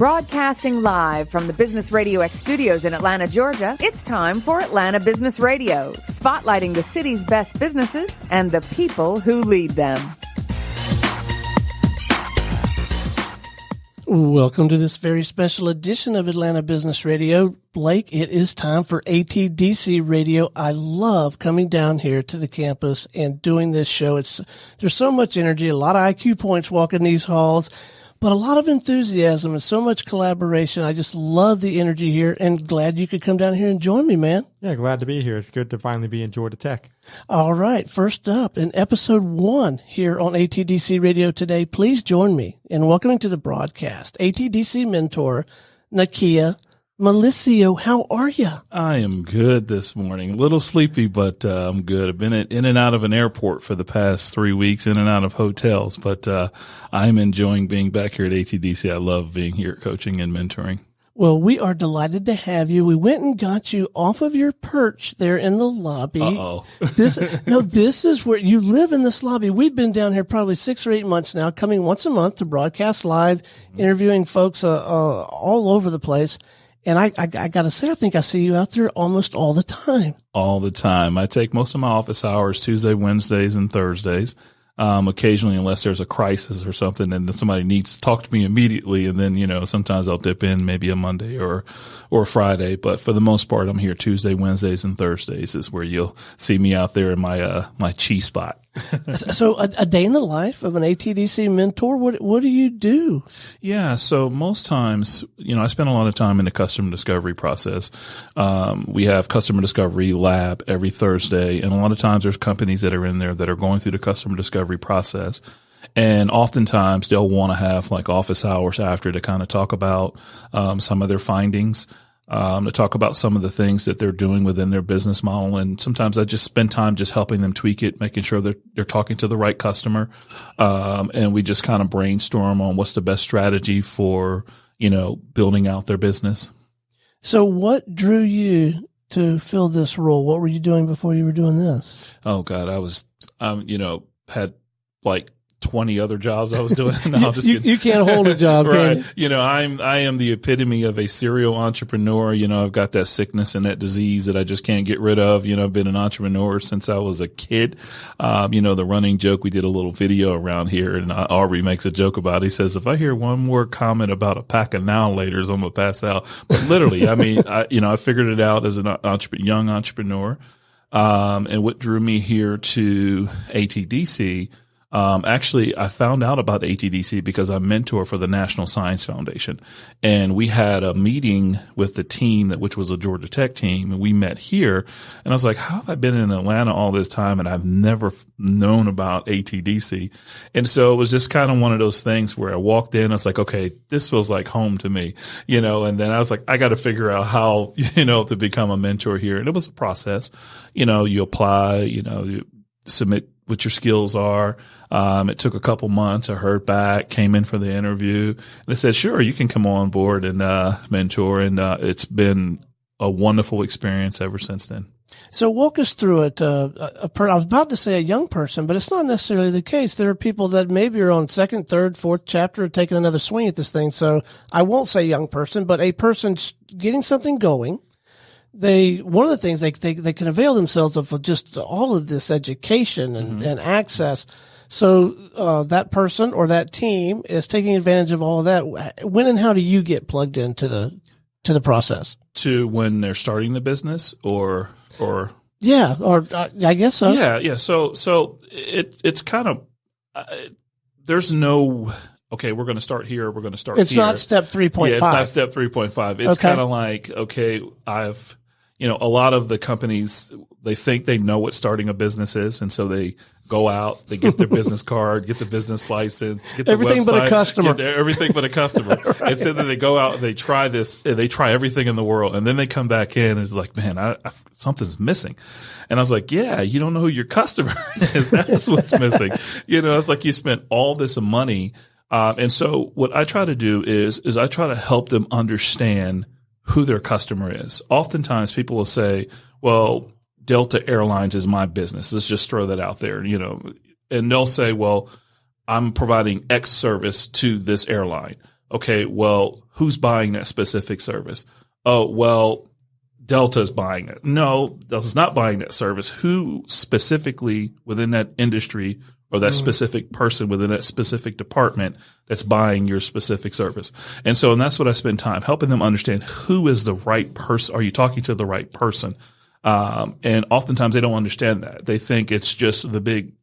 Broadcasting live from the Business Radio X studios in Atlanta, Georgia, it's time for Atlanta Business Radio, spotlighting the city's best businesses and the people who lead them. Welcome to this very special edition of Atlanta Business Radio. Blake, it is time for ATDC Radio. I love coming down here to the campus and doing this show. There's so much energy, a lot of IQ points walking these halls, but a lot of enthusiasm and so much collaboration. I just love the energy here and glad you could come down here and join me, man. Yeah, glad to be here. It's good to finally be in Georgia Tech. All right. First up, in episode 1 here on ATDC Radio today, please join me in welcoming to the broadcast ATDC mentor, Nakia Melecio. How are you? I am good this morning. A little sleepy, but I'm good. I've been in and out of an airport for the past 3 weeks, in and out of hotels, but I'm enjoying being back here at ATDC. I love being here coaching and mentoring. Well, we are delighted to have you. We went and got you off of your perch there in the lobby. Uh-oh. This is where you live, in this lobby. We've been down here probably 6 or 8 months now, coming once a month to broadcast live, interviewing folks all over the place. And I got to say, I think I see you out there almost all the time. All the time. I take most of my office hours Tuesday, Wednesdays, and Thursdays. Occasionally, unless there's a crisis or something and somebody needs to talk to me immediately. And then, sometimes I'll dip in maybe a Monday or a Friday. But for the most part, I'm here Tuesday, Wednesdays, and Thursdays is where you'll see me out there in my chi spot. So a day in the life of an ATDC mentor, what do you do? Yeah. So most times, I spend a lot of time in the customer discovery process. We have customer discovery lab every Thursday, and a lot of times there's companies that are in there that are going through the customer discovery process. And oftentimes they'll want to have like office hours after to kind of talk about some of their findings. To talk about some of the things that they're doing within their business model. And sometimes I just spend time just helping them tweak it, making sure they're talking to the right customer. And we just kind of brainstorm on what's the best strategy for, building out their business. So what drew you to fill this role? What were you doing before you were doing this? Oh God, I was, had like 20 other jobs I was doing. No, you can't hold a job, right? Can you? I am the epitome of a serial entrepreneur. I've got that sickness and that disease that I just can't get rid of. I've been an entrepreneur since I was a kid. The running joke, we did a little video around here, and Aubrey makes a joke about it. He says, if I hear one more comment about a pack of now laters, I'm gonna pass out. But literally, I figured it out as an young entrepreneur. And what drew me here to ATDC, actually, I found out about ATDC because I mentor for the National Science Foundation, and we had a meeting with the team which was a Georgia Tech team, and we met here. And I was like, how have I been in Atlanta all this time and I've never known about ATDC? And so it was just kind of one of those things where I walked in, I was like, okay, this feels like home to me, and then I was like, I got to figure out how, to become a mentor here. And it was a process. You apply, you submit what your skills are. It took a couple months. I heard back, came in for the interview, and they said, sure, you can come on board and mentor. And it's been a wonderful experience ever since then. So walk us through it. I was about to say a young person, but it's not necessarily the case. There are people that maybe are on second, third, fourth chapter, taking another swing at this thing. So I won't say young person, but a person getting something going. One of the things they can avail themselves of just all of this education and access. So, that person or that team is taking advantage of all of that. When and how do you get plugged into the process? To when they're starting the business or? Yeah, or I guess so. Yeah. So it's kind of, there's no, okay, we're going to start here. We're going to start here. It's not step 3.5. Yeah, it's not step 3.5. It's kind of like, okay, a lot of the companies, they think they know what starting a business is. And so they go out, they get their business card, get the business license, get the everything website, but a customer. Everything but a customer. Right. And so then they go out and they try this, and they try everything in the world. And then they come back in and it's like, man, something's missing. And I was like, yeah, you don't know who your customer is. That's what's missing. It's like you spent all this money. And so what I try to do is I try to help them understand who their customer is. Oftentimes people will say, well, Delta Airlines is my business. Let's just throw that out there, and they'll say, well, I'm providing X service to this airline. Okay, well, who's buying that specific service? Oh, well, Delta's buying it. No, Delta's not buying that service. Who specifically within that industry or that specific person within that specific department that's buying your specific service? And that's what I spend time helping them understand, who is the right person. Are you talking to the right person? And oftentimes they don't understand that. They think it's just the big,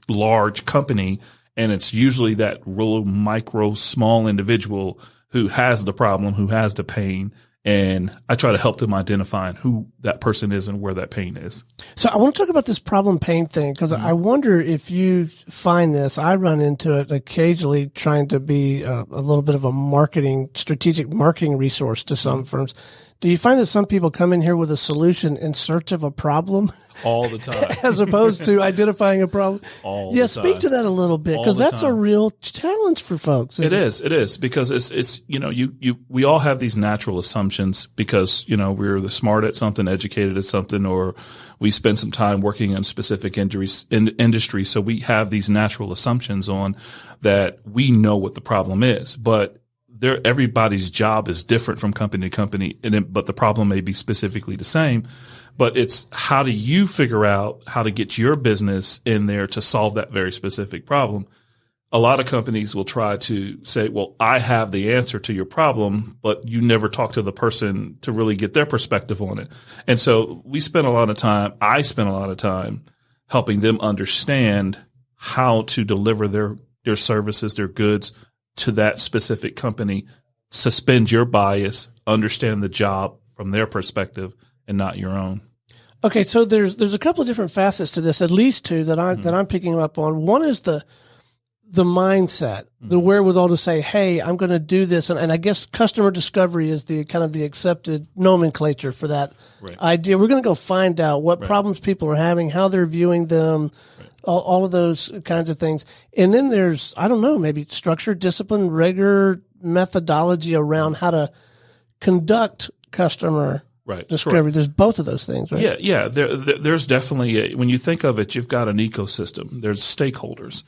large company, and it's usually that real micro, small individual who has the problem, who has the pain. And I try to help them identify who that person is and where that pain is. So I want to talk about this problem pain thing, because I wonder if you find this. I run into it occasionally trying to be a little bit of a strategic marketing resource to some firms. Do you find that some people come in here with a solution in search of a problem all the time, as opposed to identifying a problem? All the time. Speak to that a little bit, because that's a real challenge for folks. It is because it's we all have these natural assumptions because we're the smart at something, educated at something, or we spend some time working in specific industry. So we have these natural assumptions on that we know what the problem is, but everybody's job is different from company to company, but the problem may be specifically the same. But it's how do you figure out how to get your business in there to solve that very specific problem? A lot of companies will try to say, well, I have the answer to your problem, but you never talk to the person to really get their perspective on it. And so I spend a lot of time helping them understand how to deliver their services, their goods to that specific company. Suspend your bias, understand the job from their perspective and not your own. Okay, so there's a couple of different facets to this, at least two that I'm picking up on. One is the mindset, the wherewithal to say, hey, I'm going to do this. And I guess customer discovery is the kind of the accepted nomenclature for that idea. We're going to go find out what problems people are having, how they're viewing them, all of those kinds of things. And then there's, I don't know, maybe structure, discipline, rigor, methodology around how to conduct customer discovery. Correct. There's both of those things, right? Yeah. There's definitely, when you think of it, you've got an ecosystem. There's stakeholders.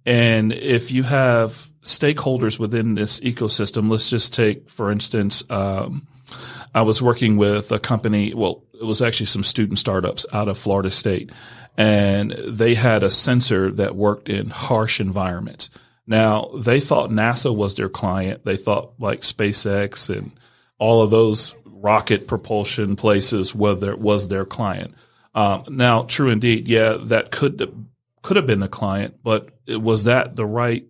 And if you have stakeholders within this ecosystem, let's just take, for instance, I was working with a company. Well, it was actually some student startups out of Florida State, and they had a sensor that worked in harsh environments. Now, they thought NASA was their client. They thought like SpaceX and all of those rocket propulsion places was their client. Now, true indeed, that could have been a client, but was that the right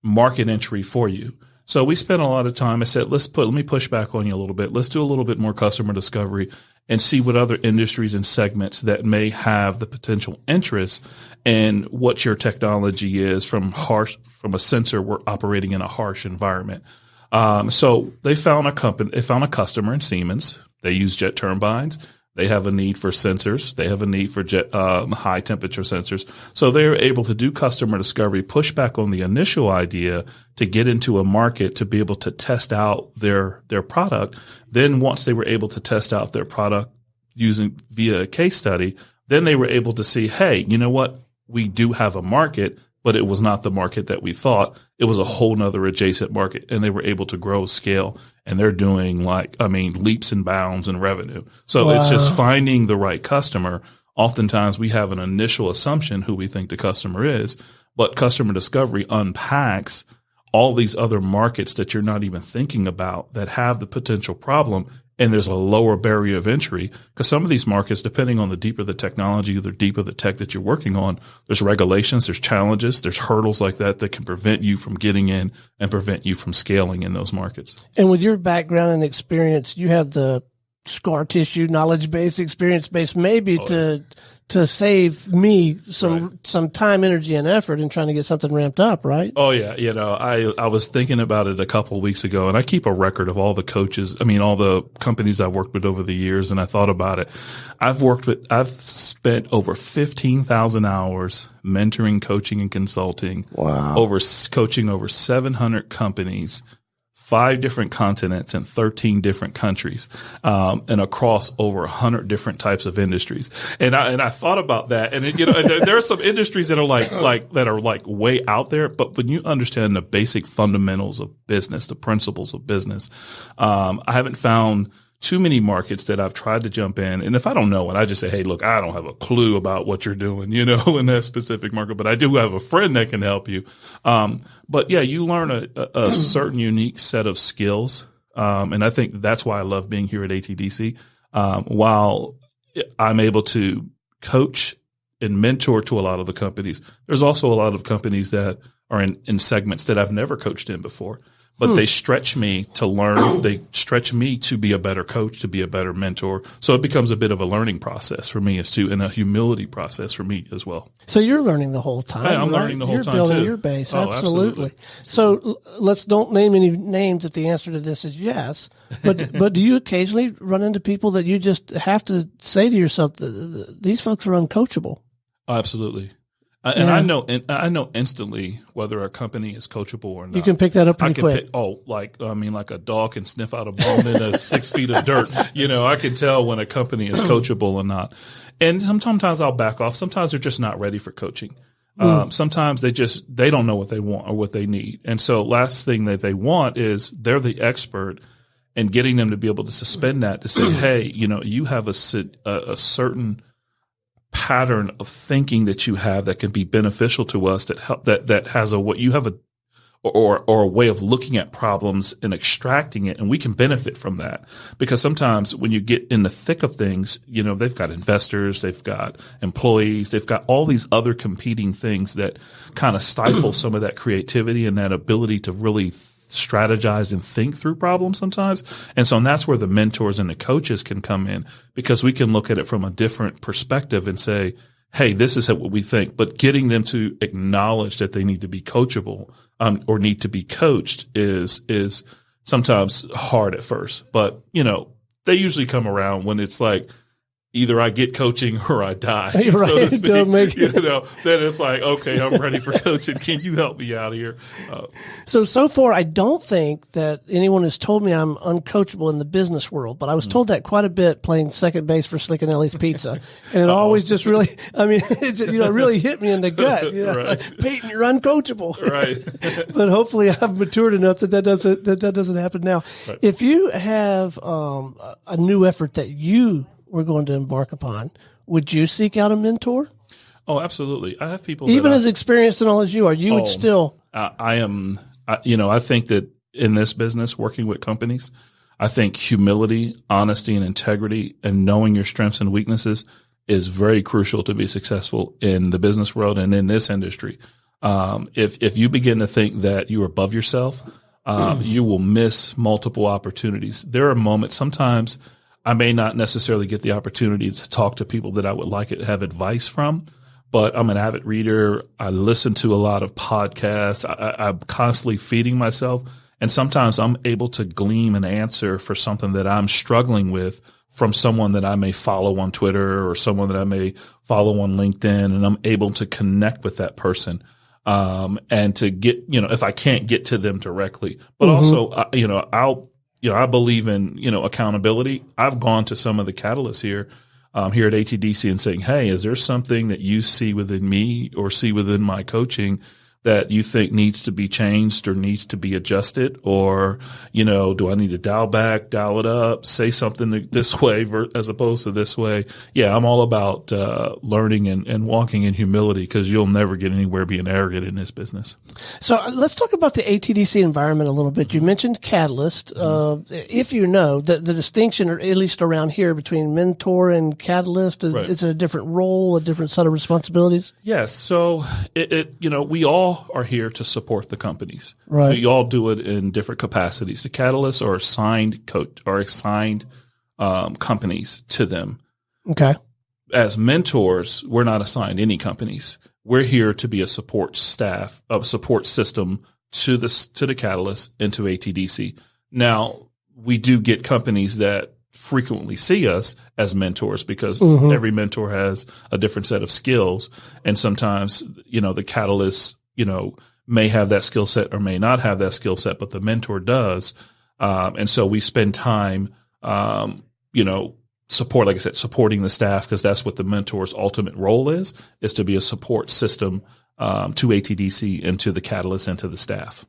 market entry for you? So we spent a lot of time. I said, let me push back on you a little bit. Let's do a little bit more customer discovery and see what other industries and segments that may have the potential interest in what your technology is from a sensor we're operating in a harsh environment. So they found a customer in Siemens. They use jet turbines. They have a need for sensors. They have a need for high temperature sensors. So they're able to do customer discovery, push back on the initial idea to get into a market to be able to test out their product. Then once they were able to test out their product via a case study, then they were able to see, hey, you know what? We do have a market, but it was not the market that we thought. It was a whole nother adjacent market, and they were able to grow scale, and they're doing leaps and bounds in revenue. So It's just finding the right customer. Oftentimes we have an initial assumption who we think the customer is, but customer discovery unpacks all these other markets that you're not even thinking about that have the potential problem. And there's a lower barrier of entry because some of these markets, depending on the deeper the technology, the deeper the tech that you're working on, there's regulations, there's challenges, there's hurdles like that can prevent you from getting in and prevent you from scaling in those markets. And with your background and experience, you have the scar tissue, knowledge base, experience base, maybe to save me some time, energy, and effort in trying to get something ramped up, right? Oh yeah. I was thinking about it a couple of weeks ago, and I keep a record of all the companies I've worked with over the years, and I thought about it. I've spent over 15,000 hours mentoring, coaching, and consulting. Wow. Coaching over 700 companies, 5 different continents and 13 different countries, and across over 100 different types of industries. And I thought about that. And there are some industries that are like way out there, but when you understand the basic fundamentals of business, the principles of business, I haven't found too many markets that I've tried to jump in. And if I don't know it, I just say, hey, look, I don't have a clue about what you're doing, in that specific market, but I do have a friend that can help you. But yeah, you learn a certain unique set of skills. And I think that's why I love being here at ATDC. While I'm able to coach and mentor to a lot of the companies, there's also a lot of companies that are in segments that I've never coached in before. But they stretch me to learn. They stretch me to be a better coach, to be a better mentor. So it becomes a bit of a learning process for me and a humility process for me as well. So you're learning the whole time. Hey, I'm learning the whole time too. You're building your base. Oh, absolutely. So let's don't name any names if the answer to this is yes. But do you occasionally run into people that you just have to say to yourself, these folks are uncoachable? Oh, absolutely. And yeah. I know instantly whether a company is coachable or not. You can pick that up pretty quick. Like a dog can sniff out a bone in 6 feet of dirt. I can tell when a company is coachable or not. And sometimes I'll back off. Sometimes they're just not ready for coaching. Sometimes they don't know what they want or what they need. And so last thing that they want is they're the expert, and getting them to be able to suspend that to say, hey, you have a certain pattern of thinking that you have that can be beneficial to us, that has a way of looking at problems and extracting it, and we can benefit from that. Because sometimes when you get in the thick of things, they've got investors, they've got employees, they've got all these other competing things that kind of stifle some of that creativity and that ability to really strategize and think through problems sometimes. And that's where the mentors and the coaches can come in, because we can look at it from a different perspective and say, hey, this is what we think. But getting them to acknowledge that they need to be coachable, or need to be coached is sometimes hard at first. But, they usually come around when it's like, either I get coaching or I die. Right. So to speak, then it's like, okay, I'm ready for coaching. Can you help me out here? So far, I don't think that anyone has told me I'm uncoachable in the business world, but I was told that quite a bit playing second base for Slick and Ellie's Pizza. And it always just really, it really hit me in the gut. Right. Peyton, you're uncoachable. Right. But hopefully I've matured enough that doesn't happen now. Right. If you have a new effort that we're going to embark upon, would you seek out a mentor? Oh, absolutely. I have people even as experienced and all as you are. You would still. I am. I think that in this business, working with companies, I think humility, honesty, and integrity, and knowing your strengths and weaknesses is very crucial to be successful in the business world and in this industry. If you begin to think that you're above yourself, you will miss multiple opportunities. There are moments sometimes. I may not necessarily get the opportunity to talk to people that I would like to have advice from, but I'm an avid reader. I listen to a lot of podcasts. I'm constantly feeding myself. And sometimes I'm able to glean an answer for something that I'm struggling with from someone that I may follow on Twitter or someone that I may follow on LinkedIn. And I'm able to connect with that person. And to get, if I can't get to them directly, but also, I believe in, accountability. I've gone to some of the catalysts here at ATDC and saying, hey, is there something that you see within me or see within my coaching that you think needs to be changed or needs to be adjusted? Or, do I need to dial back, dial it up, say something this way as opposed to this way? Yeah, I'm all about learning and walking in humility, because you'll never get anywhere being arrogant in this business. So let's talk about the ATDC environment a little bit. You mentioned Catalyst. If you know the distinction, or at least around here, between mentor and Catalyst, is it a different role, a different set of responsibilities? Yes. So we all are here to support the companies. Right. We all do it in different capacities. The catalysts are assigned companies to them. Okay. As mentors, we're not assigned any companies. We're here to be a support staff, a support system to the catalyst and to ATDC. Now, we do get companies that frequently see us as mentors, because every mentor has a different set of skills. And sometimes, the catalysts, may have that skill set or may not have that skill set, but the mentor does. And so we spend time, like I said, supporting the staff, because that's what the mentor's ultimate role is to be a support system to ATDC and to the Catalyst and to the staff.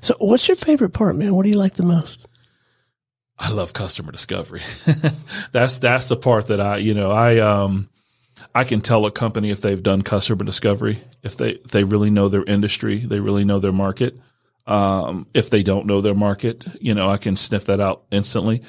So what's your favorite part, man? What do you like the most? I love customer discovery. That's the part that I can tell a company if they've done customer discovery, if they really know their industry, they really know their market. If they don't know their market, I can sniff that out instantly.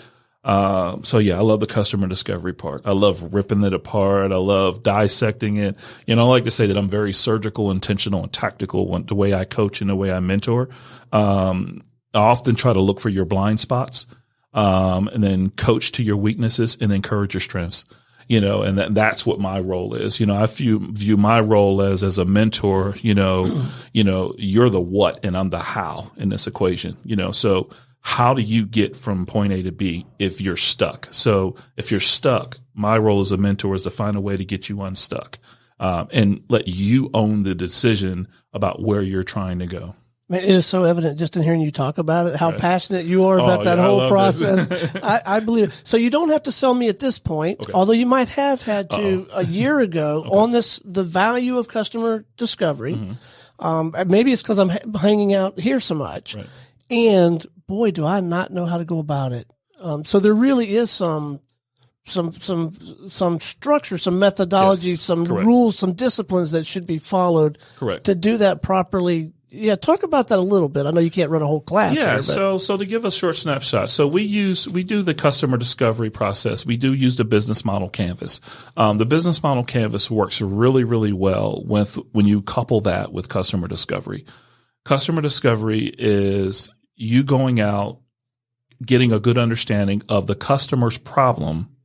So yeah, I love the customer discovery part. I love ripping it apart. I love dissecting it. I like to say that I'm very surgical, intentional, and tactical the way I coach and the way I mentor. I often try to look for your blind spots, and then coach to your weaknesses and encourage your strengths. And that's what my role is. I view my role as a mentor, you're the what and I'm the how in this equation, so how do you get from point A to B if you're stuck? So if you're stuck, my role as a mentor is to find a way to get you unstuck, and let you own the decision about where you're trying to go. Man, it is so evident just in hearing you talk about it, how passionate you are about that whole process. I believe it. So you don't have to sell me at this point, although you might have had to a year ago on the value of customer discovery. Mm-hmm. Maybe it's because I'm hanging out here so much. Right. And boy, do I not know how to go about it. So there really is some structure, some methodology, some rules, some disciplines that should be followed to do that properly. Yeah, talk about that a little bit. I know you can't run a whole class. Yeah, here, so to give a short snapshot, so we do the customer discovery process. We do use the business model canvas. The business model canvas works really, really well when you couple that with customer discovery. Customer discovery is you going out, getting a good understanding of the customer's problem,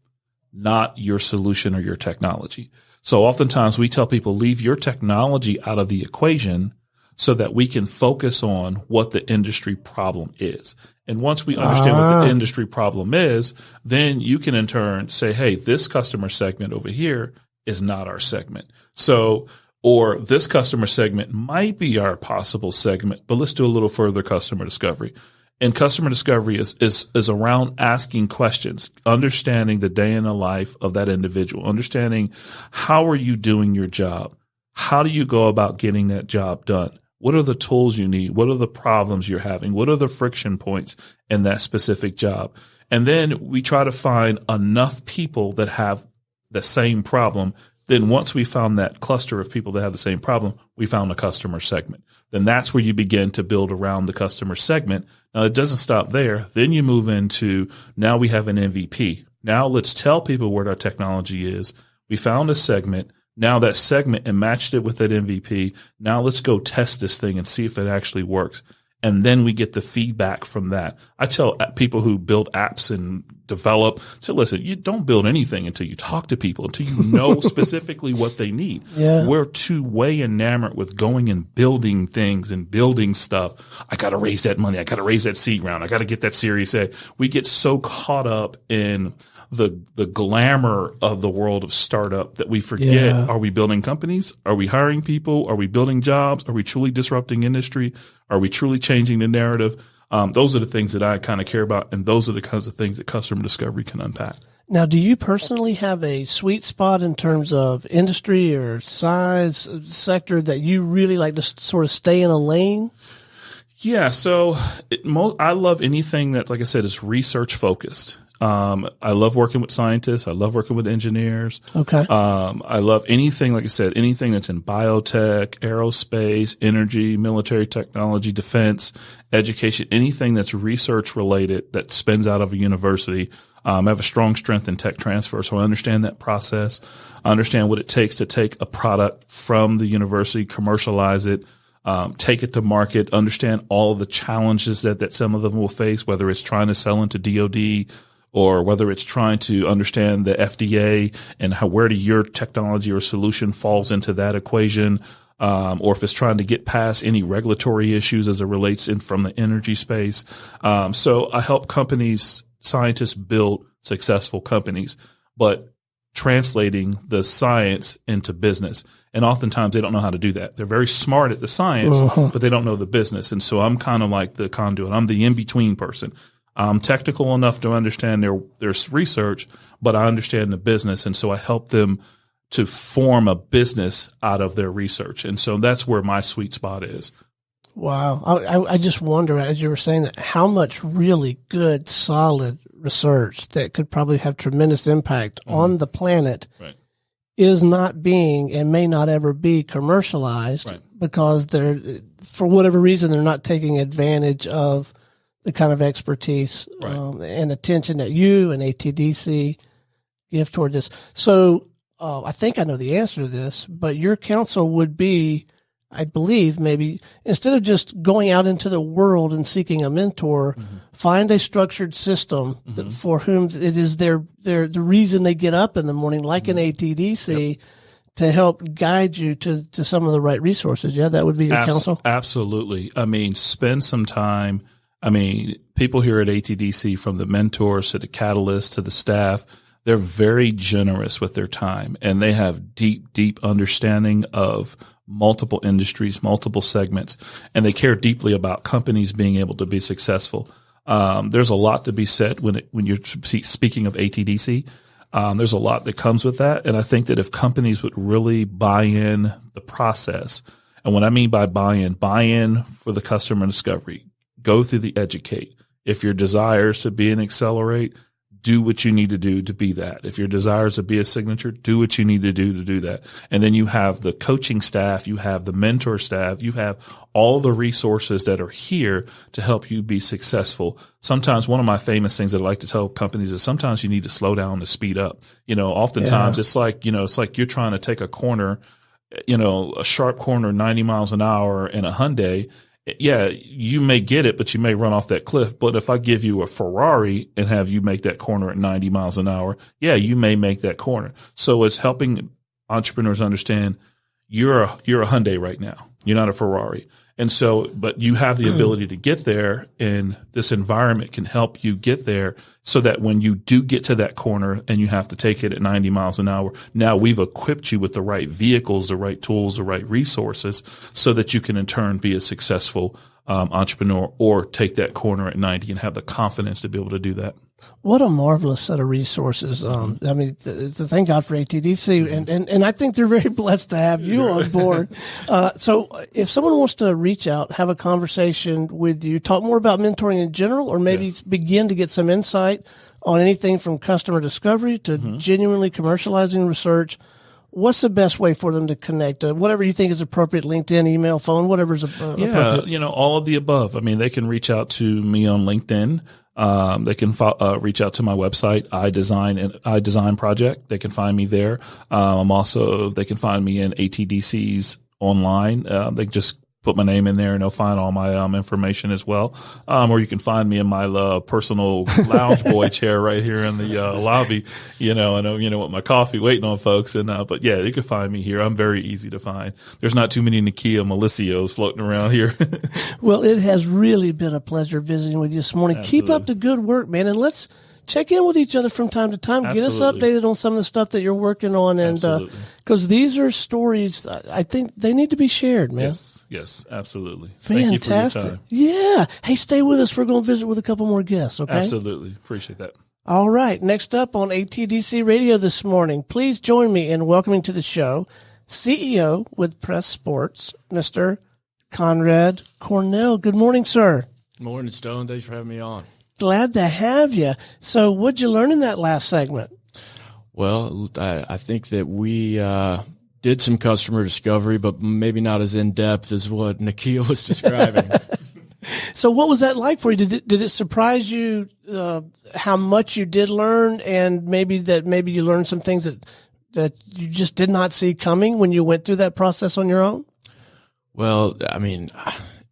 not your solution or your technology. So oftentimes we tell people, leave your technology out of the equation so that we can focus on what the industry problem is. And once we understand what the industry problem is, then you can in turn say, hey, this customer segment over here is not our segment. So, or this customer segment might be our possible segment, but let's do a little further customer discovery. And customer discovery is around asking questions, understanding the day in the life of that individual, understanding how are you doing your job? How do you go about getting that job done? What are the tools you need? What are the problems you're having? What are the friction points in that specific job? And then we try to find enough people that have the same problem. Then once we found that cluster of people that have the same problem, we found a customer segment. Then that's where you begin to build around the customer segment. Now it doesn't stop there. Then you move into, now we have an MVP. Now let's tell people where our technology is. We found a segment. Now that segment and matched it with that MVP. Now let's go test this thing and see if it actually works. And then we get the feedback from that. I tell people who build apps and develop, say, listen, you don't build anything until you talk to people, until you know specifically what they need. Yeah. We're too way enamored with going and building things and building stuff. I got to raise that money. I got to raise that seed round. I got to get that Series A. We get so caught up in the glamour of the world of startup that we forget, are we building companies? Are we hiring people? Are we building jobs? Are we truly disrupting industry? Are we truly changing the narrative? Those are the things that I kind of care about, and those are the kinds of things that customer discovery can unpack. Now, do you personally have a sweet spot in terms of industry or size sector that you really like to sort of stay in a lane? Yeah, so I love anything that, like I said, is research focused. I love working with scientists. I love working with engineers. Okay. I love anything, like I said, anything that's in biotech, aerospace, energy, military technology, defense, education, anything that's research related that spins out of a university. I have a strong strength in tech transfer, so I understand that process. I understand what it takes to take a product from the university, commercialize it, take it to market, understand all of the challenges that some of them will face, whether it's trying to sell into DoD, or whether it's trying to understand the FDA and where your technology or solution falls into that equation, or if it's trying to get past any regulatory issues as it relates from the energy space. So I help companies, scientists build successful companies. But translating the science into business. And oftentimes they don't know how to do that. They're very smart at the science, but they don't know the business. And so I'm kind of like the conduit. I'm the in-between person. I'm technical enough to understand their research, but I understand the business. And so I help them to form a business out of their research. And so that's where my sweet spot is. Wow. I just wonder, as you were saying that, how much really good, solid research that could probably have tremendous impact on the planet is not being and may not ever be commercialized because they're, for whatever reason, they're not taking advantage of the kind of expertise and attention that you and ATDC give toward this. So I think I know the answer to this, but your counsel would be, I believe, maybe instead of just going out into the world and seeking a mentor, find a structured system that, for whom it is the reason they get up in the morning, like an ATDC, to help guide you to some of the right resources. Yeah, that would be your counsel? Absolutely. I mean, spend some time. I mean, people here at ATDC, from the mentors to the catalysts to the staff, they're very generous with their time, and they have deep, deep understanding of multiple industries, multiple segments, and they care deeply about companies being able to be successful. There's a lot to be said when you're speaking of ATDC. There's a lot that comes with that, and I think that if companies would really buy in the process, and what I mean by buy in for the customer discovery, go through the educate. If your desire is to be an accelerate, do what you need to do to be that. If your desire is to be a signature, do what you need to do that. And then you have the coaching staff, you have the mentor staff, you have all the resources that are here to help you be successful. Sometimes one of my famous things that I like to tell companies is sometimes you need to slow down to speed up. Oftentimes it's like you're trying to take a corner, a sharp corner, 90 miles an hour in a Hyundai. Yeah, you may get it, but you may run off that cliff. But if I give you a Ferrari and have you make that corner at 90 miles an hour, yeah, you may make that corner. So it's helping entrepreneurs understand you're a Hyundai right now. You're not a Ferrari. And so, but you have the ability to get there, and this environment can help you get there so that when you do get to that corner and you have to take it at 90 miles an hour, now we've equipped you with the right vehicles, the right tools, the right resources so that you can in turn be a successful entrepreneur or take that corner at 90 and have the confidence to be able to do that. What a marvelous set of resources. I mean, thank God for ATDC, and I think they're very blessed to have you on board. So if someone wants to reach out, have a conversation with you, talk more about mentoring in general, or maybe begin to get some insight on anything from customer discovery to genuinely commercializing research, what's the best way for them to connect? Whatever you think is appropriate, LinkedIn, email, phone, whatever's appropriate. All of the above. I mean, they can reach out to me on LinkedIn. They can reach out to my website, iDesign Project. They can find me there. They can find me in ATDC's online. They can just put my name in there and they'll find all my information as well. Or you can find me in my personal lounge boy chair right here in the lobby, with my coffee waiting on folks. But yeah, you can find me here. I'm very easy to find. There's not too many Nakia Melecios floating around here. Well, it has really been a pleasure visiting with you this morning. Absolutely. Keep up the good work, man. And let's check in with each other from time to time. Absolutely. Get us updated on some of the stuff that you're working on. And, cause these are stories I think they need to be shared, man. Yes, absolutely. Fantastic. Thank you for your time. Yeah. Hey, stay with us. We're going to visit with a couple more guests. Okay. Absolutely. Appreciate that. All right. Next up on ATDC Radio this morning, please join me in welcoming to the show CEO with Press Sports, Mr. Conrad Cornell. Good morning, sir. Good morning, Stone. Thanks for having me on. Glad to have you. So what'd you learn in that last segment? Well, I think that we did some customer discovery, but maybe not as in-depth as what Nakia was describing. So what was that like for you? Did it surprise you how much you did learn, and maybe you learned some things that you just did not see coming when you went through that process on your own? Well, I mean,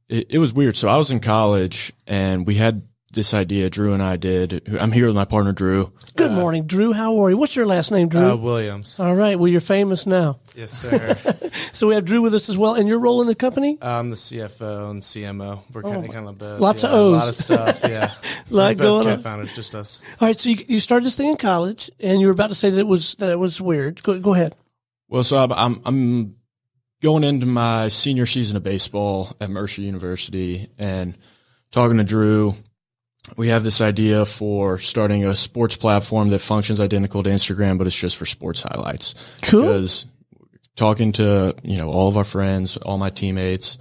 it was weird. So I was in college, and we had this idea Drew and I did. I'm here with my partner, Drew. Good morning, Drew. How are you? What's your last name, Drew? Williams. All right. Well, you're famous now. Yes, sir. So we have Drew with us as well. And your role in the company? I'm the CFO and CMO. We're kind of both. Lots of A O's. lot of stuff, yeah. Lot We're both going on. co-founders, just us. All right. So you started this thing in college, and you were about to say that it was weird. Go ahead. Well, so I'm going into my senior season of baseball at Mercer University and talking to Drew. We have this idea for starting a sports platform that functions identical to Instagram, but it's just for sports highlights. Cool. Because talking to, all of our friends, all my teammates,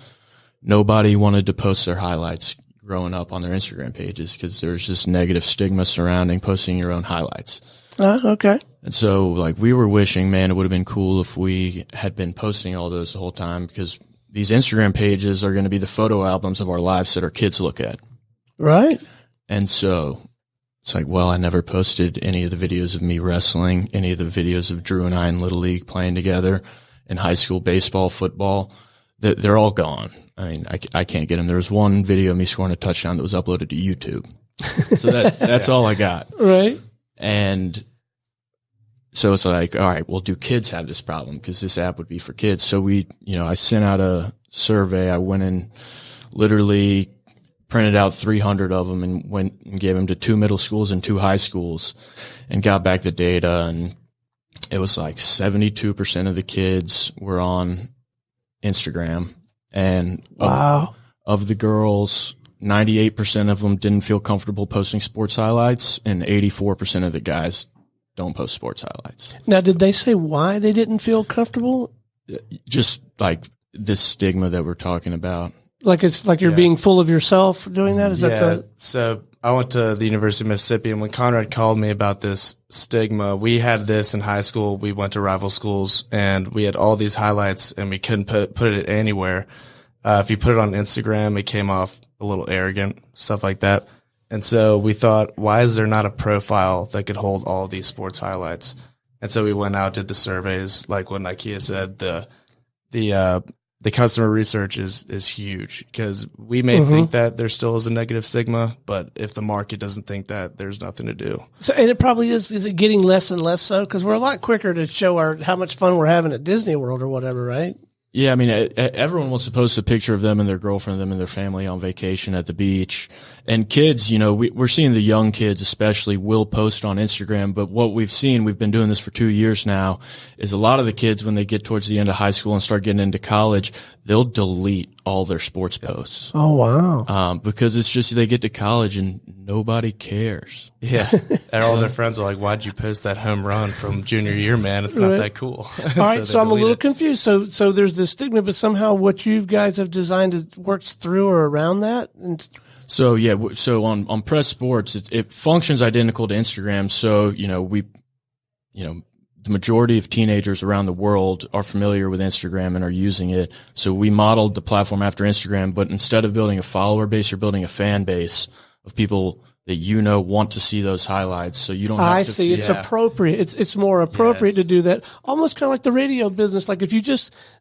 nobody wanted to post their highlights growing up on their Instagram pages because there's this negative stigma surrounding posting your own highlights. Okay. And so, we were wishing, man, it would have been cool if we had been posting all those the whole time, because these Instagram pages are going to be the photo albums of our lives that our kids look at. Right. And so it's I never posted any of the videos of me wrestling, any of the videos of Drew and I in Little League playing together, in high school baseball, football. They're all gone. I mean, I can't get them. There was one video of me scoring a touchdown that was uploaded to YouTube. So that's all I got. Right. And so it's all right, well, do kids have this problem? Because this app would be for kids. So I sent out a survey. I went and literally printed out 300 of them and went and gave them to 2 middle schools and 2 high schools and got back the data. And it was 72% of the kids were on Instagram. And wow. Of the girls, 98% of them didn't feel comfortable posting sports highlights, and 84% of the guys don't post sports highlights. Now, did they say why they didn't feel comfortable? Just this stigma that we're talking about. It's you're being full of yourself doing that? Is that So I went to the University of Mississippi, and when Conrad called me about this stigma, we had this in high school. We went to rival schools, and we had all these highlights, and we couldn't put it anywhere. If you put it on Instagram, it came off a little arrogant, stuff like that. And so we thought, why is there not a profile that could hold all these sports highlights? And so we went out, did the surveys, like what Nakia said, the customer research is huge, because we may think that there still is a negative stigma, but if the market doesn't think that, there's nothing to do. So, and it probably is it getting less and less so? Because we're a lot quicker to show how much fun we're having at Disney World or whatever, right? Yeah, I mean, everyone wants to post a picture of them and their girlfriend, them and their family on vacation at the beach. And kids, we're seeing the young kids especially will post on Instagram. But what we've seen, we've been doing this for 2 years now, is a lot of the kids, when they get towards the end of high school and start getting into college, they'll delete all their sports posts. Oh, wow. Because it's just they get to college and nobody cares. Yeah. And all their friends are like, why'd you post that home run from junior year, man? It's not that cool. All right. So I'm a little confused. So there's this stigma, but somehow what you guys have designed works through or around that? So on Press Sports, it functions identical to Instagram. So, the majority of teenagers around the world are familiar with Instagram and are using it. So we modeled the platform after Instagram, but instead of building a follower base, you're building a fan base of people that want to see those highlights. So you don't have to. I see. It's appropriate. It's more appropriate to do that. Almost kind of like the radio business. Like if you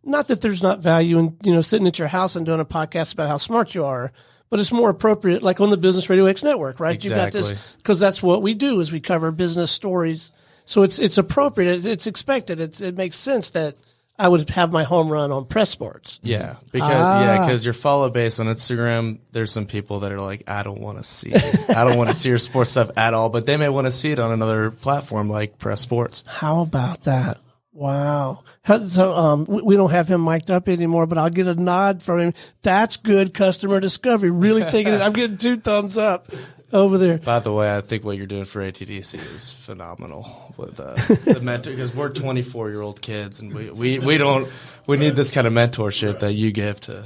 not that there's not value in, sitting at your house and doing a podcast about how smart you are, but it's more appropriate, like on the Business Radio X network, right? Exactly. You got this, because that's what we do, is we cover business stories. So it's appropriate. It's expected. It makes sense that I would have my home run on Press Sports. Yeah, because your follow base on Instagram, there's some people that are like, I don't want to see it. I don't want to see your sports stuff at all, but they may want to see it on another platform like Press Sports. How about that? Wow. So we don't have him mic'd up anymore, but I'll get a nod from him. That's good customer discovery. Really thinking it. I'm getting 2 thumbs up over there. By the way, I think what you're doing for ATDC is phenomenal with the mentor, because we're 24-year-old kids, and we need this kind of mentorship that you give to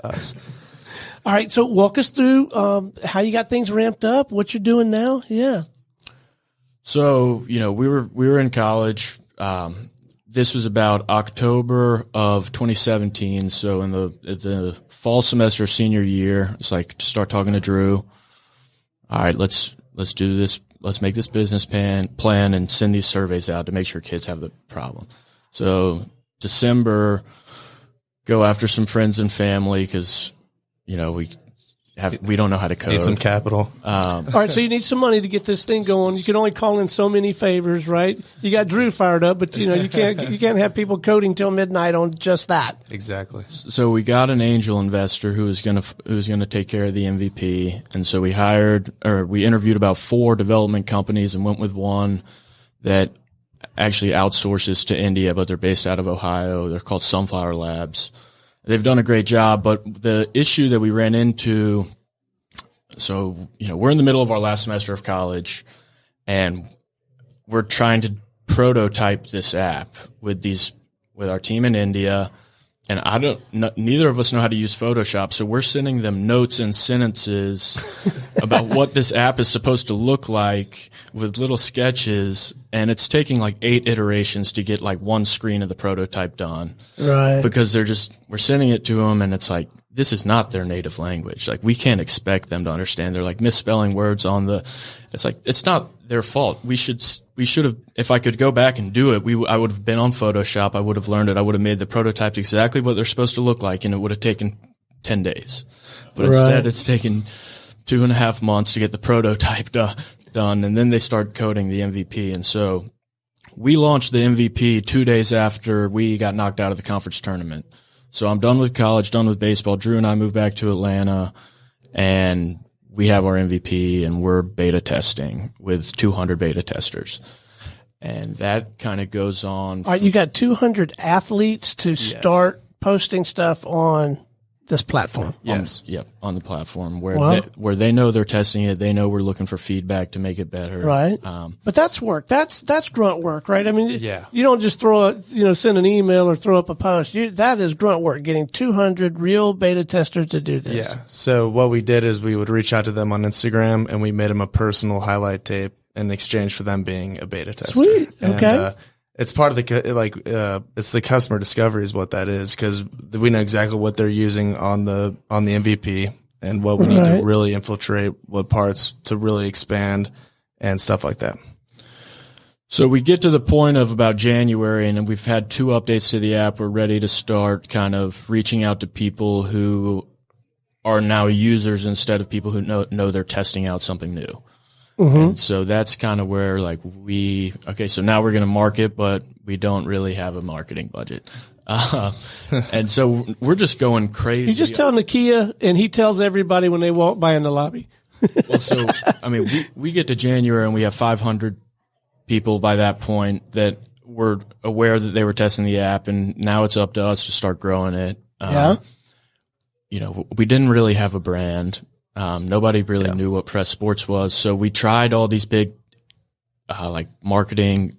us. All right, so walk us through how you got things ramped up, what you're doing now. Yeah. So we were in college. This was about October of 2017. So in the fall semester of senior year, it's to start talking to Drew. All right, let's do this. Let's make this business plan and send these surveys out to make sure kids have the problem. So December, go after some friends and family, because we we don't know how to code. Need some capital. All right, so you need some money to get this thing going. You can only call in so many favors, right? You got Drew fired up, but you can't have people coding till midnight on just that. Exactly. So we got an angel investor who was gonna take care of the MVP, and so we interviewed about 4 development companies and went with one that actually outsources to India, but they're based out of Ohio. They're called Sunflower Labs. They've done a great job, but the issue that we ran into, so, we're in the middle of our last semester of college and we're trying to prototype this app with our team in India. And neither of us know how to use Photoshop. So we're sending them notes and sentences about what this app is supposed to look like with little sketches. And it's taking like 8 iterations to get like one screen of the prototype done. Right. Because we're sending it to them and it's like, this is not their native language. Like we can't expect them to understand. They're like misspelling words it's like, it's not their fault. We should have, if I could go back and do it, I would have been on Photoshop. I would have learned it. I would have made the prototypes exactly what they're supposed to look like, and it would have taken 10 days. But instead it's taken 2.5 months to get the prototype done. And then they start coding the MVP. And so we launched the MVP 2 days after we got knocked out of the conference tournament. So I'm done with college, done with baseball. Drew and I moved back to Atlanta, and we have our MVP, and we're beta testing with 200 beta testers. And that kind of goes on. All right, you got 200 athletes to start posting stuff on this platform. Yes. On the platform where they know they're testing it. They know we're looking for feedback to make it better. Right. But that's work. That's grunt work, right? I mean, you don't just send an email or throw up a post. That is grunt work, getting 200 real beta testers to do this. Yeah. So what we did is we would reach out to them on Instagram and we made them a personal highlight tape in exchange for them being a beta tester. Sweet. Okay. And, it's part of it's the customer discovery is what that is, because we know exactly what they're using on the MVP and what we need to really infiltrate, what parts to really expand and stuff like that. So we get to the point of about January, and we've had 2 updates to the app. We're ready to start kind of reaching out to people who are now users instead of people who know they're testing out something new. Mm-hmm. And so that's kind of where so now we're going to market, but we don't really have a marketing budget. And so we're just going crazy. You just tell Nakia, and he tells everybody when they walk by in the lobby. Well, so, I mean, we get to January and we have 500 people by that point that were aware that they were testing the app, and now it's up to us to start growing it. We didn't really have a brand. Nobody really knew what Press Sports was. So we tried all these big, marketing,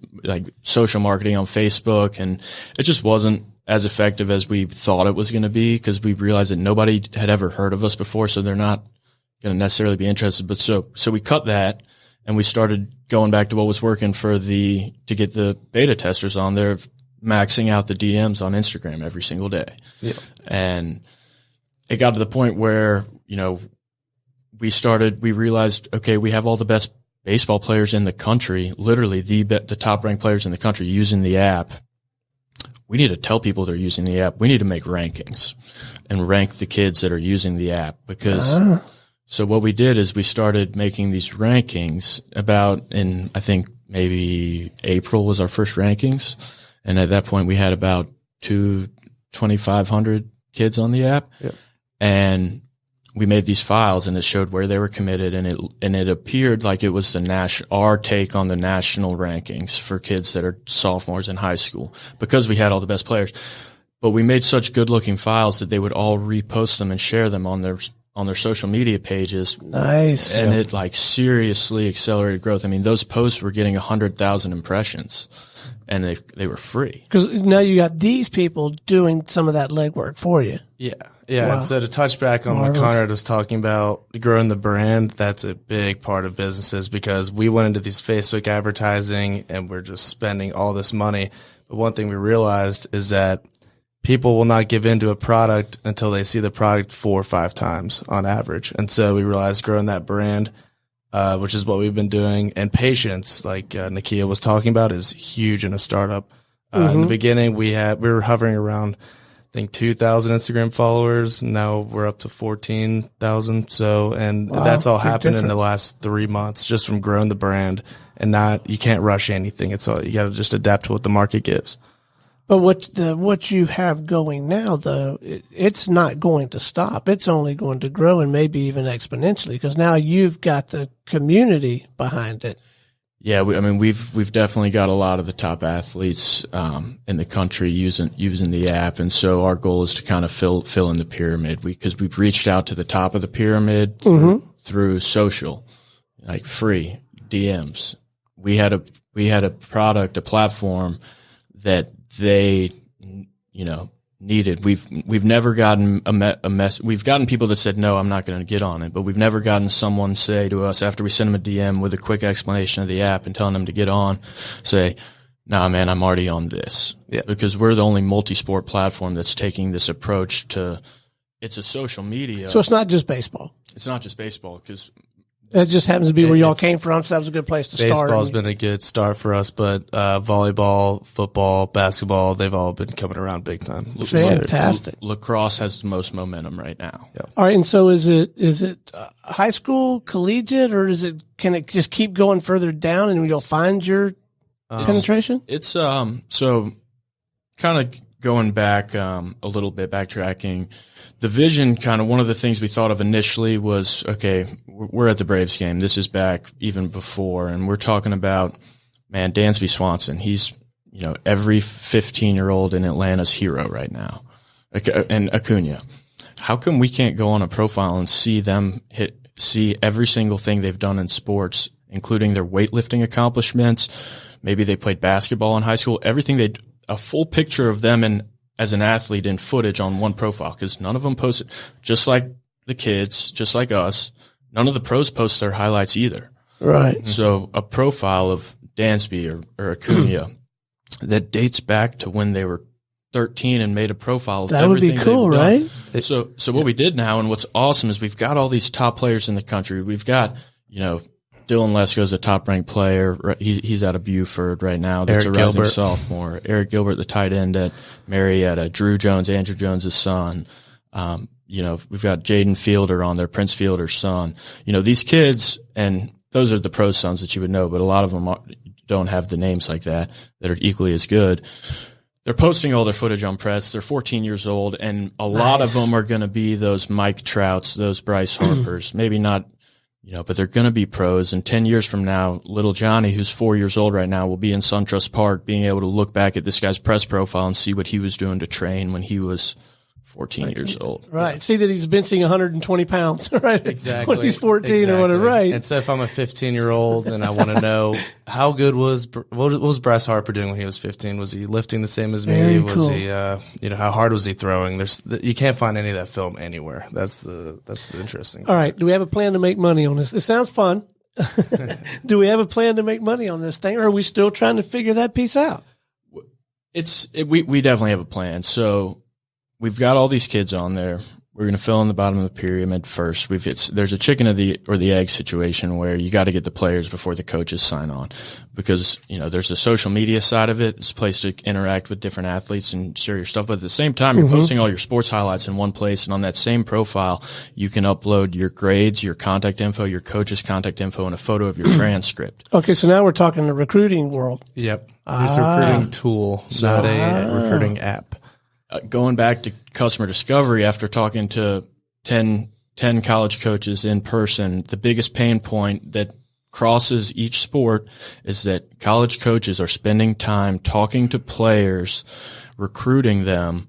social marketing on Facebook, and it just wasn't as effective as we thought it was going to be, because we realized that nobody had ever heard of us before. So they're not going to necessarily be interested. But so we cut that and we started going back to what was working to get the beta testers on there, maxing out the DMs on Instagram every single day. Yeah. And it got to the point where, we realized, okay, we have all the best baseball players in the country, literally the top ranked players in the country using the app. We need to tell people they're using the app. We need to make rankings and rank the kids that are using the app, because so what we did is we started making these rankings in, I think maybe April was our first rankings. And at that point we had about 2,500 kids on the app. Yep. And we made these files, and it showed where they were committed, and it appeared like it was our take on the national rankings for kids that are sophomores in high school, because we had all the best players. But we made such good looking files that they would all repost them and share them on their social media pages. Nice. And it seriously accelerated growth. I mean, those posts were getting 100,000 impressions, and they were free. Because now you got these people doing some of that legwork for you. Yeah. Yeah. Wow. And so to touch back on what Conrad was talking about, growing the brand, that's a big part of businesses, because we went into these Facebook advertising and we're just spending all this money. But one thing we realized is that people will not give into a product until they see the product 4 or 5 times on average. And so we realized growing that brand, which is what we've been doing, and patience, like Nakia was talking about, is huge in a startup. In the beginning, we were hovering around think 2,000 Instagram followers. Now we're up to 14,000. So, and that's all happened in the last 3 months just from growing the brand, and you can't rush anything. It's all, you got to just adapt to what the market gives. But what you have going now, though, it's not going to stop. It's only going to grow, and maybe even exponentially, because now you've got the community behind it. Yeah, we've definitely got a lot of the top athletes in the country using the app, and so our goal is to kind of fill in the pyramid, because we've reached out to the top of the pyramid through social, like free DMs. We had a platform that they needed. We've never gotten a mess. We've gotten people that said, no, I'm not going to get on it, but we've never gotten someone say to us after we send them a DM with a quick explanation of the app and telling them to get on, say, nah, man, I'm already on this. Yeah. Because we're the only multi-sport platform that's taking this approach to, it's a social media. So it's not just baseball. It's not just baseball, because it just happens to be where y'all came from, so that was a good place to start. Baseball's been a good start for us, but volleyball, football, basketball, they've all been coming around big time. Fantastic. Lacrosse has the most momentum right now. Yep. All right, and so is it high school, collegiate, or can it just keep going further down and you'll find your penetration? It's so kind of going back a little bit, backtracking. The vision, kind of one of the things we thought of initially was, okay, we're at the Braves game. This is back even before, and we're talking about, man, Dansby Swanson. He's, every 15-year-old in Atlanta's hero right now, and Acuna. How come we can't go on a profile and see every single thing they've done in sports, including their weightlifting accomplishments? Maybe they played basketball in high school. Everything a full picture of them as an athlete in footage on one profile, because none of them post it. Just like the kids, just like us, none of the pros post their highlights either. Right. So a profile of Dansby or Acuna that dates back to when they were 13 and made a profile of everything they've done. That would be cool, right? So what we did now, and what's awesome, is we've got all these top players in the country. We've got, Dylan Lesko's a top-ranked player. He's out of Buford right now. That's a rising sophomore. Eric Gilbert, the tight end at Marietta. Drew Jones, Andrew Jones' son. We've got Jaden Fielder on there, Prince Fielder's son. These kids, and those are the pro sons that you would know, but a lot of them don't have the names like that are equally as good. They're posting all their footage on press. They're 14 years old, and a lot of them are going to be those Mike Trouts, those Bryce Harpers. Maybe not, but they're going to be pros. And 10 years from now, little Johnny, who's 4 years old right now, will be in SunTrust Park being able to look back at this guy's press profile and see what he was doing to train when he was 14 years old. Right. Yeah. See that he's benching 120 pounds, right? Exactly. When he's 14 or whatever, right? And so if I'm a 15-year-old and I want to know how good what was Bryce Harper doing when he was 15? Was he lifting the same as me? Very was cool. he, how hard was he throwing? You can't find any of that film anywhere. That's the interesting part. All right. Do we have a plan to make money on this? It sounds fun. Do we have a plan to make money on this thing, or are we still trying to figure that piece out? We definitely have a plan. So we've got all these kids on there. We're going to fill in the bottom of the pyramid first. There's a chicken or the egg situation where you got to get the players before the coaches sign on, because there's the social media side of it. It's a place to interact with different athletes and share your stuff. But at the same time, you're posting all your sports highlights in one place, and on that same profile, you can upload your grades, your contact info, your coach's contact info, and a photo of your transcript. Okay, so now we're talking the recruiting world. Yep, it's a recruiting tool, not a recruiting app. Going back to customer discovery, after talking to 10 college coaches in person, the biggest pain point that crosses each sport is that college coaches are spending time talking to players, recruiting them,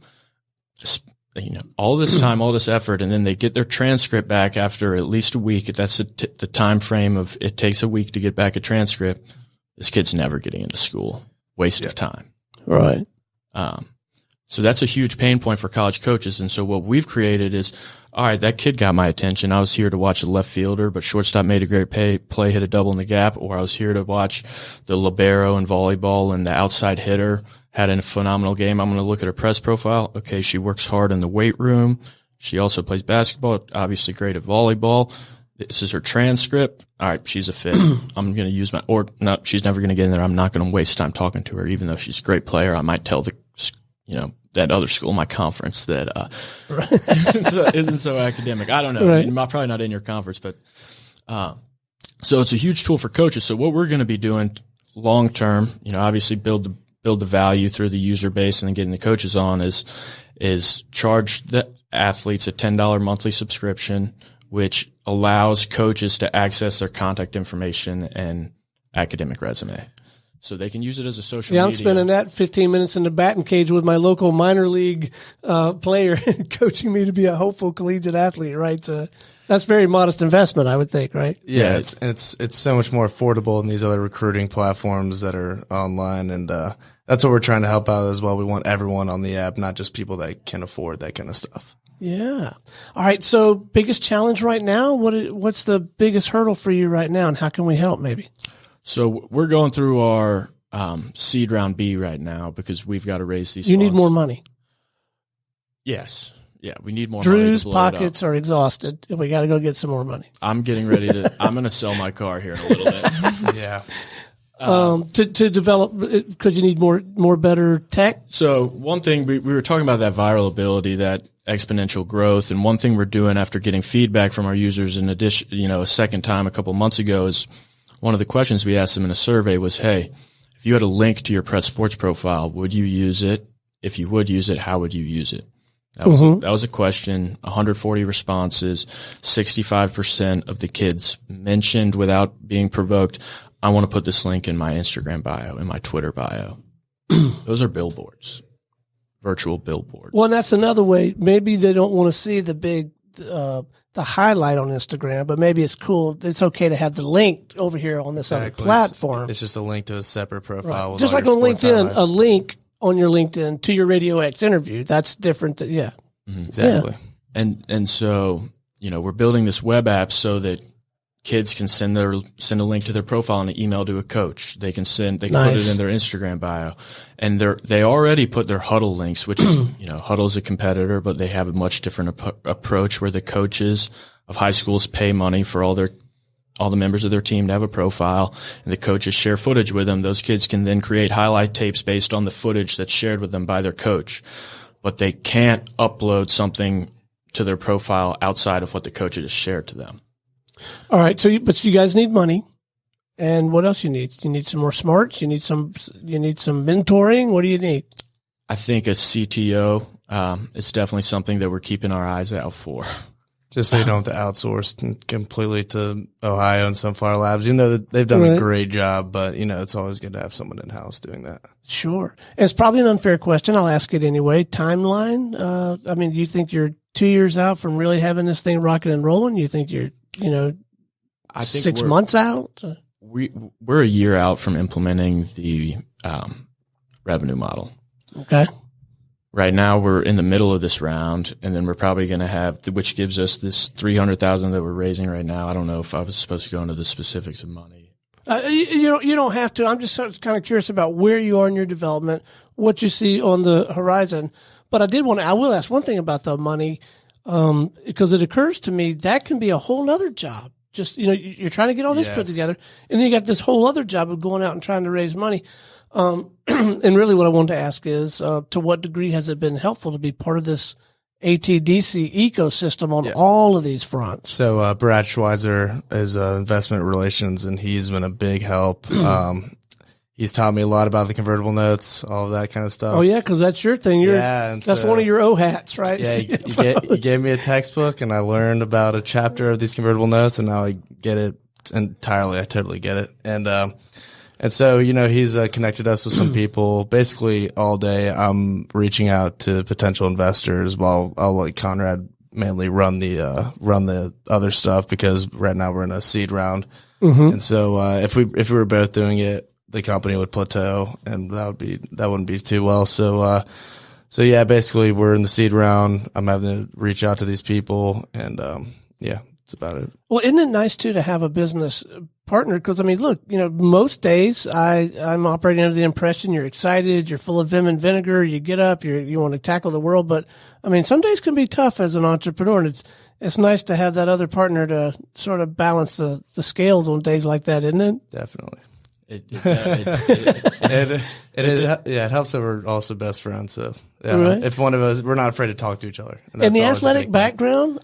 all this time, all this effort, and then they get their transcript back after at least a week. That's the time frame of it takes a week to get back a transcript. This kid's never getting into school. Waste of time. Right. So that's a huge pain point for college coaches. And so what we've created is, all right, that kid got my attention. I was here to watch the left fielder, but shortstop made a great play, hit a double in the gap, or I was here to watch the libero in volleyball and the outside hitter had a phenomenal game. I'm going to look at her press profile. Okay, she works hard in the weight room. She also plays basketball, obviously great at volleyball. This is her transcript. All right, she's a fit. I'm going to use she's never going to get in there. I'm not going to waste time talking to her, even though she's a great player. I might tell that other school, my conference that isn't so academic. I don't know. Right. I'm probably not in your conference, but so it's a huge tool for coaches. So what we're going to be doing long term, obviously build the value through the user base and then getting the coaches on is charge the athletes a $10 monthly subscription, which allows coaches to access their contact information and academic resume. So they can use it as a social media. I'm spending that 15 minutes in the batting cage with my local minor league player coaching me to be a hopeful collegiate athlete, right? That's very modest investment, I would think, right? Yeah, it's so much more affordable than these other recruiting platforms that are online, and that's what we're trying to help out as well. We want everyone on the app, not just people that can afford that kind of stuff. Yeah. All right. So biggest challenge right now? What's the biggest hurdle for you right now, and how can we help maybe? So we're going through our seed round B right now because we've got to raise these You funds. need more money. Yes. Yeah, we need more Drew's money to blow it up. pockets are exhausted. We got to go get some more money. I'm getting ready to – I'm going to sell my car here in a little bit. Yeah. To develop, because you need more better tech. So one thing, we were talking about that viral ability, that exponential growth, and one thing we're doing after getting feedback from our users in addition, a second time a couple months ago is one of the questions we asked them in a survey was, hey, if you had a link to your Press Sports profile, would you use it? If you would use it, how would you use it? That was a question, 140 responses, 65% of the kids mentioned without being provoked, I want to put this link in my Instagram bio, in my Twitter bio. Those are billboards, virtual billboards. Well, and that's another way. Maybe they don't want to see the big, the highlight on Instagram, but maybe it's cool. It's okay to have the link over here on this other platform. It's just a link to a separate profile. Right. Just like on LinkedIn, a link on your LinkedIn to your Radio X interview. That's different. Yeah. Mm-hmm. Exactly. Yeah. And so, we're building this web app so that kids can send a link to their profile and an email to a coach. They can put it in their Instagram bio, and they already put their Huddle links, which is, Huddle's a competitor, but they have a much different approach where the coaches of high schools pay money for all the members of their team to have a profile, and the coaches share footage with them. Those kids can then create highlight tapes based on the footage that's shared with them by their coach, but they can't upload something to their profile outside of what the coach has shared to them. All right. But you guys need money. And what else you need? You need some more smarts. You need some mentoring. What do you need? I think as CTO, it's definitely something that we're keeping our eyes out for. Just so you don't have to outsource completely to Ohio and Sunflower Labs. They've done a great job, but it's always good to have someone in house doing that. Sure. And it's probably an unfair question. I'll ask it anyway. Timeline. Do you think you're 2 years out from really having this thing rocking and rolling? You think you're, I think 6 months out? We're a year out from implementing the revenue model. Okay. Right now we're in the middle of this round, and then we're probably going to have, which gives us this $300,000 that we're raising right now. I don't know if I was supposed to go into the specifics of money. You don't have to. I'm just kind of curious about where you are in your development, what you see on the horizon. But I will ask one thing about the money, because it occurs to me that can be a whole nother job. Just, you're trying to get all this put together, and then you got this whole other job of going out and trying to raise money. And really what I wanted to ask is, to what degree has it been helpful to be part of this ATDC ecosystem on all of these fronts? So, Brad Schweizer is investment relations, and he's been a big help. He's taught me a lot about the convertible notes, all of that kind of stuff. Oh yeah, because that's your thing. That's one of your O hats, right? Yeah, he gave me a textbook, and I learned about a chapter of these convertible notes, and now I get it entirely. I totally get it. And so, he's connected us with some people. Basically, all day I'm reaching out to potential investors while I'll let Conrad mainly run the other stuff, because right now we're in a seed round. Mm-hmm. And so, if we were both doing it, the company would plateau, and that wouldn't be too well. So yeah, basically we're in the seed round. I'm having to reach out to these people, and that's about it. Well, isn't it nice too to have a business partner? Because look, most days I'm operating under the impression you're excited, you're full of vim and vinegar, you get up, you want to tackle the world. But some days can be tough as an entrepreneur, and it's nice to have that other partner to sort of balance the scales on days like that, isn't it? Definitely. It helps that we're also best friends. So Right. if one of us, we're not afraid to talk to each other. And the that's always a athletic big thing. background,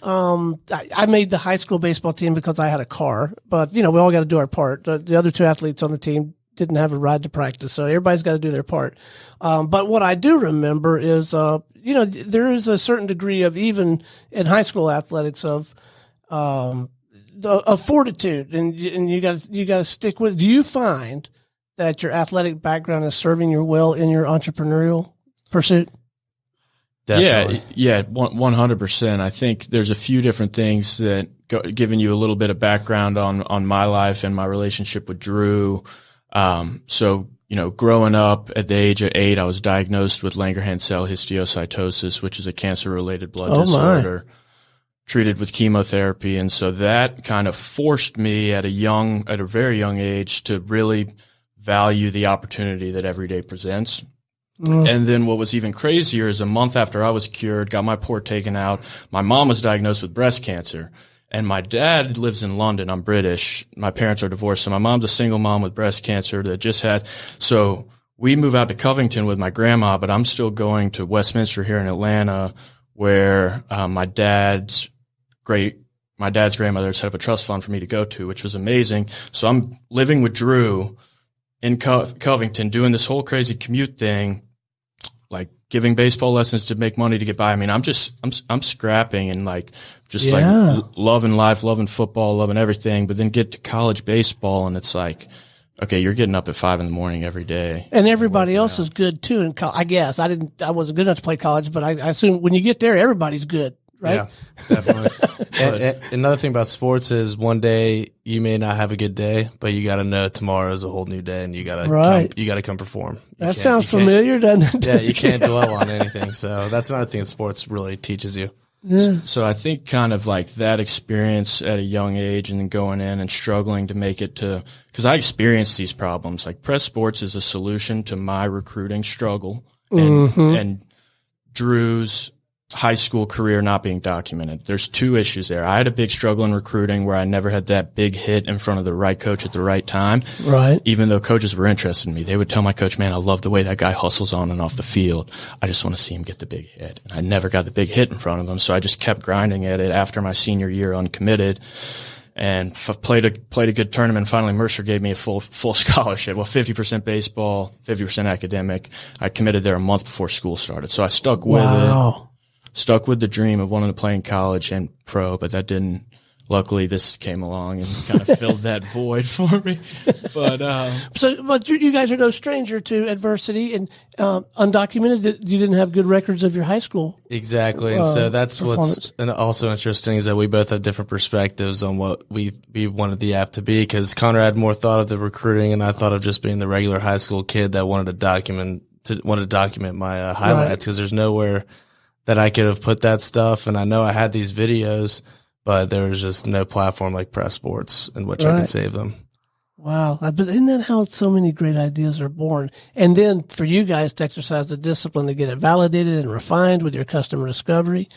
I made the high school baseball team because I had a car, but we all got to do our part. The other two athletes on the team didn't have a ride to practice, so everybody's got to do their part. But what I do remember is, there is a certain degree of, even in high school athletics, of fortitude, and you got to stick with. Do you find that your athletic background is serving you well in your entrepreneurial pursuit? Definitely. Yeah, 100%. I think there's a few different things that giving you a little bit of background on my life and my relationship with Drew. So, growing up at the age of 8, I was diagnosed with Langerhans cell histiocytosis, which is a cancer-related blood disorder, treated with chemotherapy. And so that kind of forced me at a very young age to really value the opportunity that every day presents. And then what was even crazier is a month after I was cured, got my port taken out, my mom was diagnosed with breast cancer. And my dad lives in London. I'm British. My parents are divorced. So my mom's a single mom with breast cancer that just had. So we move out to Covington with my grandma, but I'm still going to Westminster here in Atlanta, where my dad's grandmother set up a trust fund for me to go to, which was amazing. So I'm living with Drew in Covington, doing this whole crazy commute thing, like giving baseball lessons to make money to get by. I mean, I'm scrapping and like loving life, loving football, loving everything, but then get to college baseball and it's like, okay, you're getting up at 5 a.m. every day. And everybody else is good too. And I guess I wasn't good enough to play college, but I assume when you get there, everybody's good. Right? Yeah, definitely. and another thing about sports is one day you may not have a good day, but you got to know tomorrow is a whole new day, and you got to come perform. That sounds familiar, doesn't it? Yeah, you can't dwell on anything. So that's another thing that sports really teaches you. Yeah. So I think kind of like that experience at a young age and then going in and struggling to make it to, because I experienced these problems. Like press sports is a solution to my recruiting struggle and Drew's high school career not being documented. There's two issues there. I had a big struggle in recruiting where I never had that big hit in front of the right coach at the right time. Right. Even though coaches were interested in me, they would tell my coach, man, I love the way that guy hustles on and off the field. I just want to see him get the big hit. And I never got the big hit in front of him. So I just kept grinding at it after my senior year uncommitted and played a good tournament. Finally, Mercer gave me a full scholarship. Well, 50% baseball, 50% academic. I committed there a month before school started. So I stuck with it. Stuck with the dream of wanting to play in college and pro, but that didn't. Luckily, this came along and kind of filled that void for me. But but you guys are no stranger to adversity and undocumented. You didn't have good records of your high school. Exactly, and so that's what's also interesting is that we both have different perspectives on what we wanted the app to be. Because Conrad more thought of the recruiting, and I thought of just being the regular high school kid that wanted to document my highlights. Because there's nowhere that I could have put that stuff. And I know I had these videos, but there was just no platform like Press Sports in which I could save them. Wow. But isn't that how so many great ideas are born? And then for you guys to exercise the discipline to get it validated and refined with your customer discovery.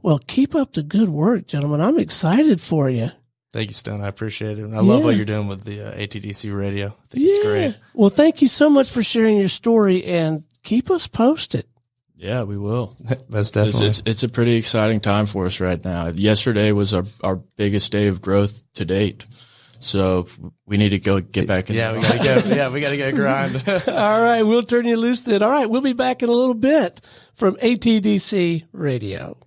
Well, keep up the good work, gentlemen. I'm excited for you. Thank you, Stone. I appreciate it. And I love what you're doing with the ATDC Radio. I think it's great. Well, thank you so much for sharing your story and keep us posted. Yeah, we will. That's definitely. It's a pretty exciting time for us right now. Yesterday was our biggest day of growth to date. So we need to go get back in. Yeah, we gotta go grind. All right, we'll turn you loose then. All right, we'll be back in a little bit from ATDC Radio.